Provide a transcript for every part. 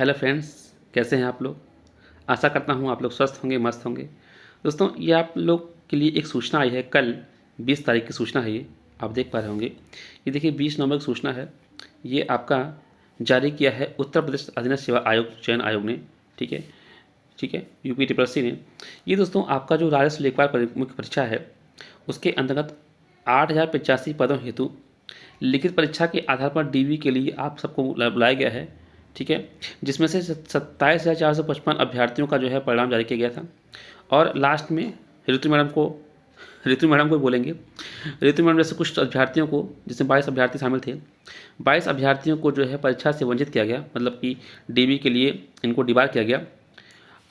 Hello friends, कैसे हैं आप लोग। आशा करता हूं आप लोग स्वस्थ होंगे, मस्त होंगे। दोस्तों, ये आप लोग के लिए एक सूचना आई है। कल 20 तारीख की सूचना है। ये आप देख पा रहे होंगे। ये देखिए 20 नवंबर की सूचना है। ये आपका जारी किया है उत्तर प्रदेश अधीनस्थ सेवा आयोग चयन आयोग ने। ठीक है, ठीक है, UPTCC ने। ये दोस्तों आपका जो राजस्व लेखपाल मुख्य परीक्षा है, उसके अंतर्गत 8085 पदों हेतु लिखित परीक्षा के आधार पर DV के लिए आप सबको बुलाया गया है। ठीक है, जिसमें से 27,455 अभ्यर्थियों का जो है परिणाम जारी किया गया था। और लास्ट में ऋतु मैडम को बोलेंगे। ऋतु मैडम जैसे कुछ अभ्यर्थियों को, जिसमें 22 अभ्यर्थी शामिल थे, 22 अभ्यर्थियों को जो है परीक्षा से वंचित किया गया, मतलब कि DV के लिए इनको डिबार किया गया।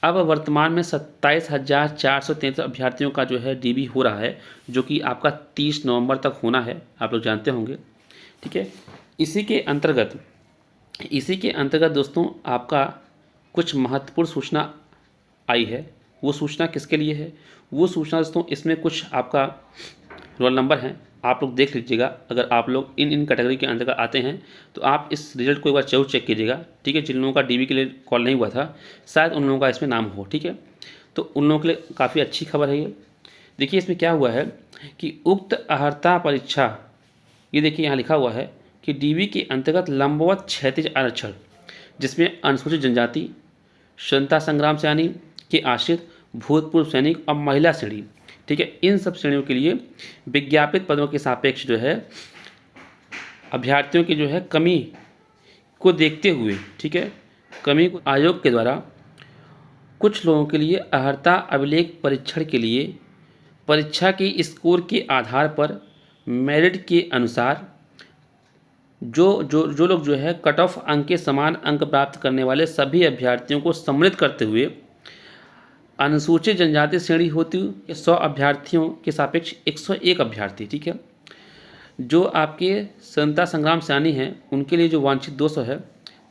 अब वर्तमान में 27,433 अभ्यर्थियों का जो है DV हो रहा है, जो कि आपका 30 नवंबर तक होना है, आप लोग जानते होंगे। ठीक है, इसी के अंतर्गत दोस्तों आपका कुछ महत्वपूर्ण सूचना आई है। वो सूचना किसके लिए है? वो सूचना दोस्तों, इसमें कुछ आपका रोल नंबर हैं, आप लोग देख लीजिएगा। अगर आप लोग इन कैटेगरी के अंतर्गत आते हैं तो आप इस रिजल्ट को एक बार जरूर चेक कीजिएगा। ठीक है, जिन लोगों का DV के लिए कॉल नहीं हुआ था, शायद उन लोगों का इसमें नाम हो। ठीक है, तो उन लोगों के लिए काफ़ी अच्छी खबर है ये। देखिए इसमें क्या हुआ है कि उक्त अर्हता परीक्षा, ये देखिए यहाँ लिखा हुआ है कि DV के अंतर्गत लंबवत क्षैतिज आरक्षण, जिसमें अनुसूचित जनजाति, स्वतंत्रता संग्राम सेनानी के आश्रित, भूतपूर्व सैनिक और महिला श्रेणी, ठीक है, इन सब श्रेणियों के लिए विज्ञापित पदों के सापेक्ष जो है अभ्यर्थियों की जो है कमी को देखते हुए, ठीक है, कमी को आयोग के द्वारा कुछ लोगों के लिए अर्हता अभिलेख परीक्षण के लिए परीक्षा के स्कोर के आधार पर मेरिट के अनुसार जो लोग जो है कट ऑफ अंक के समान अंक प्राप्त करने वाले सभी अभ्यर्थियों को सम्मिलित करते हुए अनुसूचित जनजाति श्रेणी होती 100 अभ्यर्थियों के सापेक्ष 101 अभ्यर्थी, ठीक है, जो आपके स्वतंत्रता संग्राम सेनानी हैं उनके लिए जो वांछित 200 है,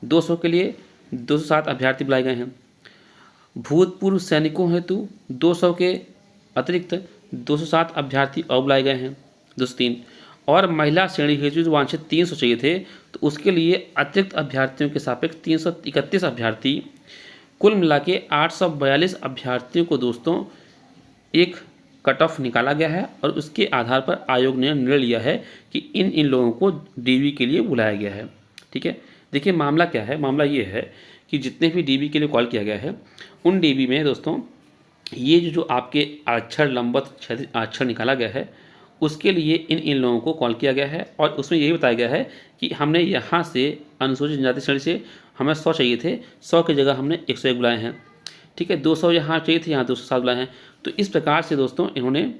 200 के लिए 207 अभ्यर्थी बुलाए गए हैं। भूतपूर्व सैनिकों हेतु 200 के अतिरिक्त 207 अभ्यर्थी और बुलाए गए हैं, 203। और महिला श्रेणी हेतु जो वांछित 300 चाहिए थे, तो उसके लिए अतिरिक्त अभ्यर्थियों के सापेक्ष 331 अभ्यर्थी, कुल मिला के 842 अभ्यर्थियों को दोस्तों एक कट ऑफ निकाला गया है। और उसके आधार पर आयोग ने निर्णय लिया है कि इन लोगों को DV के लिए बुलाया गया है। ठीक है, देखिए मामला क्या है। मामला ये है कि जितने भी DV के लिए कॉल किया गया है, उन DV में दोस्तों ये जो आपके आरक्षण लंबवत आरक्षण निकाला गया है, उसके लिए इन लोगों को कॉल किया गया है। और उसमें यही बताया गया है कि हमने यहाँ से अनुसूचित जनजाति श्रेणी से हमें 100 चाहिए थे, 100 की जगह हमने 101 बुलाए हैं। ठीक है, 200 यहाँ चाहिए थे, यहाँ 207 बुलाए हैं। तो इस प्रकार से दोस्तों इन्होंने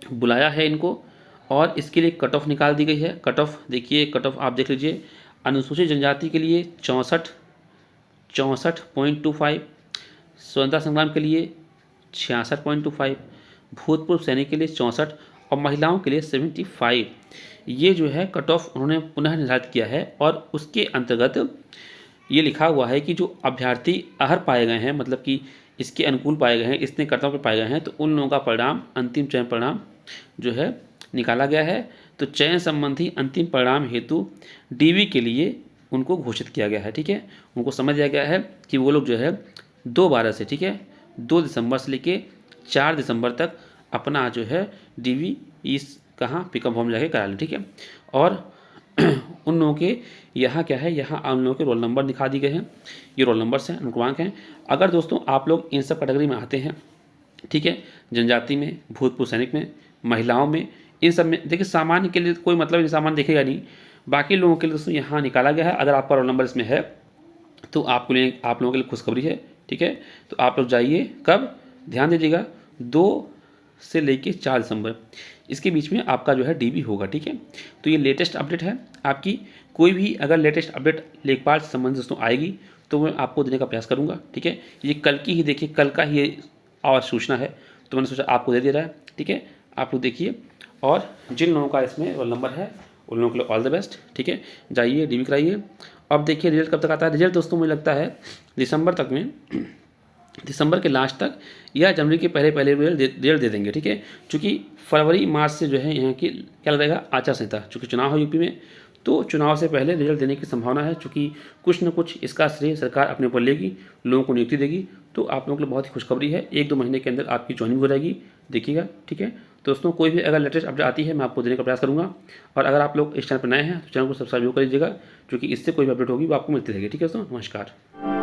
बुलाया है इनको, और इसके लिए कट ऑफ निकाल दी गई है। कट ऑफ देखिए, कट ऑफ आप देख लीजिए। अनुसूचित जनजाति के लिए 64.25, स्वतंत्रता संग्राम के लिए 66.25, भूतपूर्व सैनिक के लिए 64 और महिलाओं के लिए 75। ये जो है कट ऑफ उन्होंने पुनः निर्धारित किया है। और उसके अंतर्गत ये लिखा हुआ है कि जो अभ्यर्थी अहर पाए गए हैं, मतलब कि इसके अनुकूल पाए गए हैं, इतने कट ऑफ पे पाए गए हैं, तो उन लोगों का परिणाम, अंतिम चयन परिणाम जो है निकाला गया है। तो चयन संबंधी अंतिम परिणाम हेतु DV के लिए उनको घोषित किया गया है। ठीक है, उनको समझ दिया गया है कि वो लोग जो है 2/12 से, ठीक है, 2 दिसंबर से लेके 4 दिसंबर तक अपना जो है DV इस कहाँ पिकअप होम जाके करा लें। ठीक है, और उन लोगों के यहाँ क्या है, यहाँ उन लोगों के रोल नंबर दिखा दिए गए हैं। ये रोल नंबर्स हैं, अनुक्रमांक हैं। अगर दोस्तों आप लोग इन सब कैटेगरी में आते हैं, ठीक है, जनजाति में, भूतपूर्व सैनिक में, महिलाओं में, इन सब में, देखिए सामान्य के लिए कोई मतलब सामान्य देखेगा नहीं। बाकी लोगों के लिए दोस्तों यहाँ निकाला गया है। अगर आपका रोल नंबर इसमें है तो आप लोगों के लिए खुशखबरी है। ठीक है, तो आप लोग जाइए, कब, ध्यान दीजिएगा, 2 से लेके 4 दिसंबर, इसके बीच में आपका जो है DV होगा। ठीक है, तो ये लेटेस्ट अपडेट है आपकी। कोई भी अगर लेटेस्ट अपडेट लेखपाल से संबंधित दोस्तों आएगी तो मैं आपको देने का प्रयास करूंगा। ठीक है, ये कल की ही, देखिए कल का ही ये और सूचना है, तो मैंने सोचा आपको दे रहा है। ठीक है, आप लोग देखिए, और जिन लोगों का इसमें रोल नंबर है उन लोगों के लिए ऑल द बेस्ट। ठीक है, जाइए DV कराइए। अब देखिए रिजल्ट कब तक आता है। रिजल्ट दोस्तों मुझे लगता है दिसंबर तक में, दिसंबर के लास्ट तक या जनवरी के पहले रिजल्ट दे देंगे। ठीक है, क्योंकि फरवरी मार्च से जो है यहाँ की क्या लगेगा, आचार संहिता, चूँकि चुनाव हो UP में, तो चुनाव से पहले रिजल्ट देने की संभावना है, चूँकि कुछ न कुछ इसका श्रेय सरकार अपने ऊपर लेगी, लोगों को नियुक्ति देगी। तो आप लोगों के लिए बहुत ही खुशखबरी है, 1-2 महीने के अंदर आपकी जॉइनिंग हो जाएगी, देखिएगा, ठीक है। तो दोस्तों कोई भी अगर लेटेस्ट अपडेट आती है मैं आपको देने का प्रयास करूँगा, और अगर आप लोग इस चैनल पर नए हैं तो चैनल को सब्सक्राइब जरूर कर लीजिएगा, क्योंकि इससे कोई भी अपडेट होगी वो आपको मिलती रहेगी, ठीक है दोस्तों। नमस्कार।